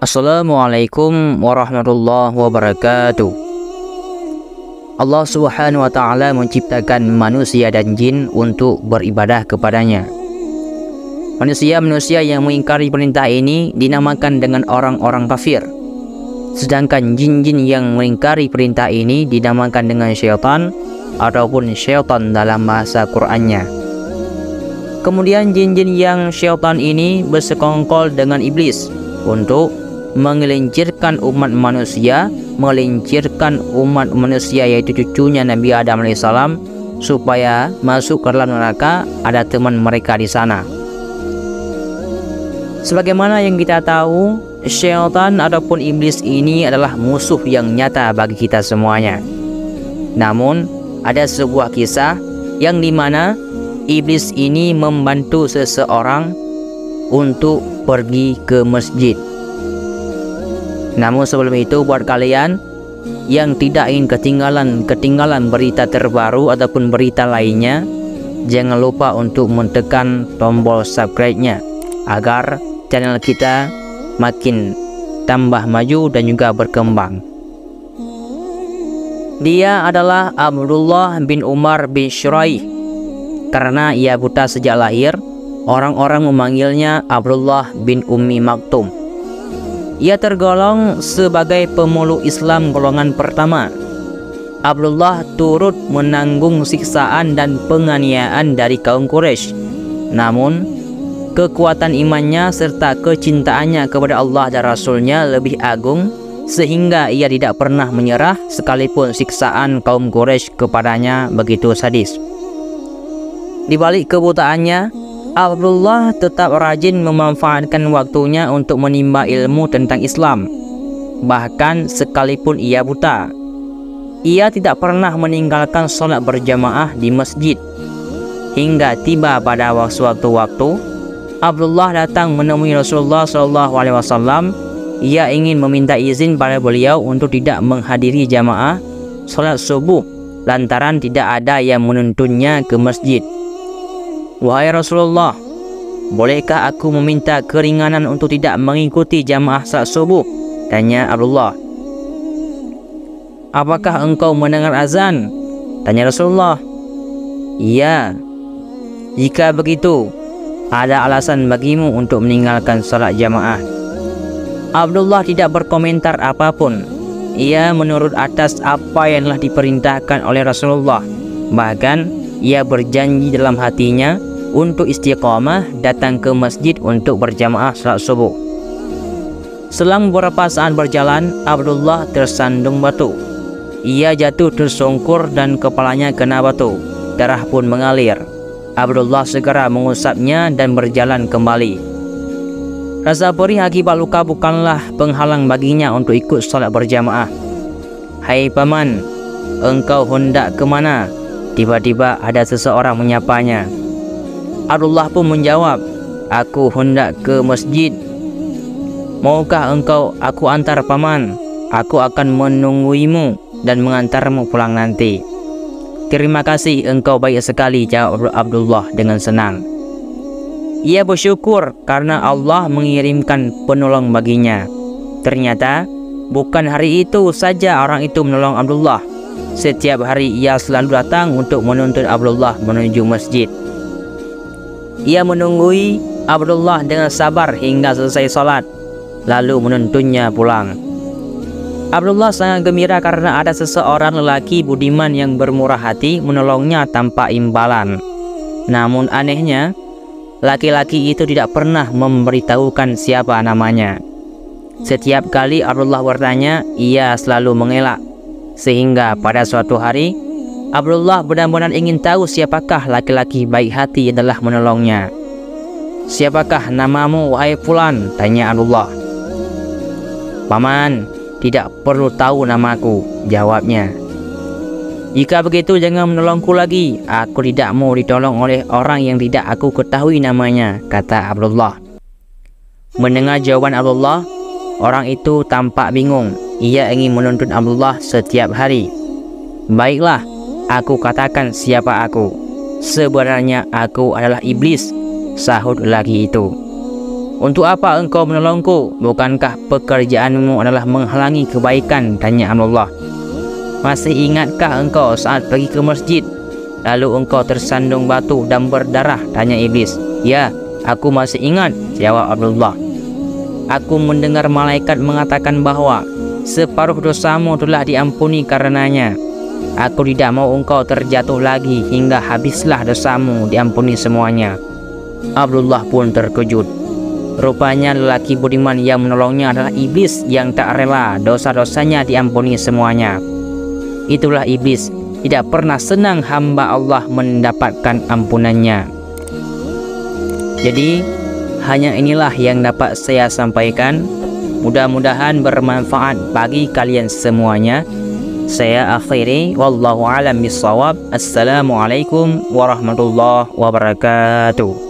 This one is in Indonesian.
Assalamualaikum warahmatullahi wabarakatuh. Allah Subhanahu wa ta'ala menciptakan manusia dan jin untuk beribadah kepadanya. Manusia-manusia yang mengingkari perintah ini dinamakan dengan orang-orang kafir. Sedangkan jin-jin yang mengingkari perintah ini dinamakan dengan syaitan ataupun syaitan dalam bahasa Qur'annya. Kemudian jin-jin yang syaitan ini bersekongkol dengan iblis untuk menggelincirkan umat manusia, melincirkan umat manusia yaitu cucunya Nabi Adam alaihissalam supaya masuk ke dalam neraka, ada teman mereka di sana. Sebagaimana yang kita tahu, syaitan ataupun iblis ini adalah musuh yang nyata bagi kita semuanya. Namun ada sebuah kisah yang dimana iblis ini membantu seseorang untuk pergi ke masjid. Namun sebelum itu, buat kalian yang tidak ingin ketinggalan berita terbaru ataupun berita lainnya, jangan lupa untuk menekan tombol subscribe-nya agar channel kita makin tambah maju dan juga berkembang. Dia adalah Abdullah bin Umar bin Syuraih. Karena ia buta sejak lahir, orang-orang memanggilnya Abdullah bin Ummi Maktum. Ia tergolong sebagai pemeluk Islam golongan pertama. Abdullah turut menanggung siksaan dan penganiayaan dari kaum Quraisy. Namun kekuatan imannya serta kecintaannya kepada Allah dan Rasulnya lebih agung, sehingga ia tidak pernah menyerah sekalipun siksaan kaum Quraisy kepadanya begitu sadis. Di balik kebutaannya, Abdullah tetap rajin memanfaatkan waktunya untuk menimba ilmu tentang Islam. Bahkan sekalipun ia buta, ia tidak pernah meninggalkan sholat berjamaah di masjid. Hingga tiba pada waktu-waktu Abdullah datang menemui Rasulullah SAW. Ia ingin meminta izin pada beliau untuk tidak menghadiri jamaah sholat subuh lantaran tidak ada yang menuntunnya ke masjid. "Wahai Rasulullah, bolehkah aku meminta keringanan untuk tidak mengikuti jamaah salat subuh?" tanya Abdullah. "Apakah engkau mendengar azan?" tanya Rasulullah. "Iya." "Jika begitu, ada alasan bagimu untuk meninggalkan salat jamaah?" Abdullah tidak berkomentar apapun. Ia menurut atas apa yang telah diperintahkan oleh Rasulullah. Bahkan ia berjanji dalam hatinya untuk istiqamah datang ke masjid untuk berjamaah salat subuh. Selang beberapa saat berjalan, Abdullah tersandung batu. Ia jatuh tersungkur dan kepalanya kena batu. Darah pun mengalir. Abdullah segera mengusapnya dan berjalan kembali. Rasa perih akibat luka bukanlah penghalang baginya untuk ikut salat berjamaah. "Hai paman, engkau hendak kemana?" tiba-tiba ada seseorang menyapanya. Abdullah pun menjawab, "Aku hendak ke masjid." "Maukah engkau aku antar paman? Aku akan menungguimu dan mengantarmu pulang nanti." "Terima kasih, engkau baik sekali," jawab Abdullah dengan senang. Ia bersyukur karena Allah mengirimkan penolong baginya. Ternyata bukan hari itu saja orang itu menolong Abdullah. Setiap hari ia selalu datang untuk menuntun Abdullah menuju masjid. Ia menunggui Abdullah dengan sabar hingga selesai salat, lalu menuntunnya pulang. Abdullah sangat gembira karena ada seseorang lelaki budiman yang bermurah hati menolongnya tanpa imbalan. Namun anehnya, laki-laki itu tidak pernah memberitahukan siapa namanya. Setiap kali Abdullah bertanya, ia selalu mengelak. Sehingga pada suatu hari, Abdullah benar-benar ingin tahu siapakah laki-laki baik hati yang telah menolongnya. "Siapakah namamu, wahai fulan?" tanya Abdullah. "Paman, tidak perlu tahu namaku," jawabnya. "Jika begitu jangan menolongku lagi. Aku tidak mau ditolong oleh orang yang tidak aku ketahui namanya," kata Abdullah. Mendengar jawaban Abdullah, orang itu tampak bingung. Ia ingin menuntut Abdullah setiap hari. "Baiklah, aku katakan siapa aku. Sebenarnya aku adalah iblis," sahut lelaki itu. Untuk apa engkau menolongku? Bukankah pekerjaanmu adalah menghalangi kebaikan? Tanya Abdullah. Masih ingatkah engkau saat pergi ke masjid, lalu engkau tersandung batu dan berdarah? Tanya iblis. Ya, aku masih ingat, jawab Abdullah. Aku mendengar malaikat mengatakan bahwa separuh dosamu telah diampuni karenanya. Aku tidak mau engkau terjatuh lagi hingga habislah dosamu diampuni semuanya. Abdullah pun terkejut. Rupanya lelaki budiman yang menolongnya adalah iblis yang tak rela dosa-dosanya diampuni semuanya. Itulah iblis, tidak pernah senang hamba Allah mendapatkan ampunannya. Jadi, hanya inilah yang dapat saya sampaikan. Mudah-mudahan bermanfaat bagi kalian semuanya. Saya akhiri, wallahu a'lam bishawab. Assalamualaikum warahmatullahi wabarakatuh.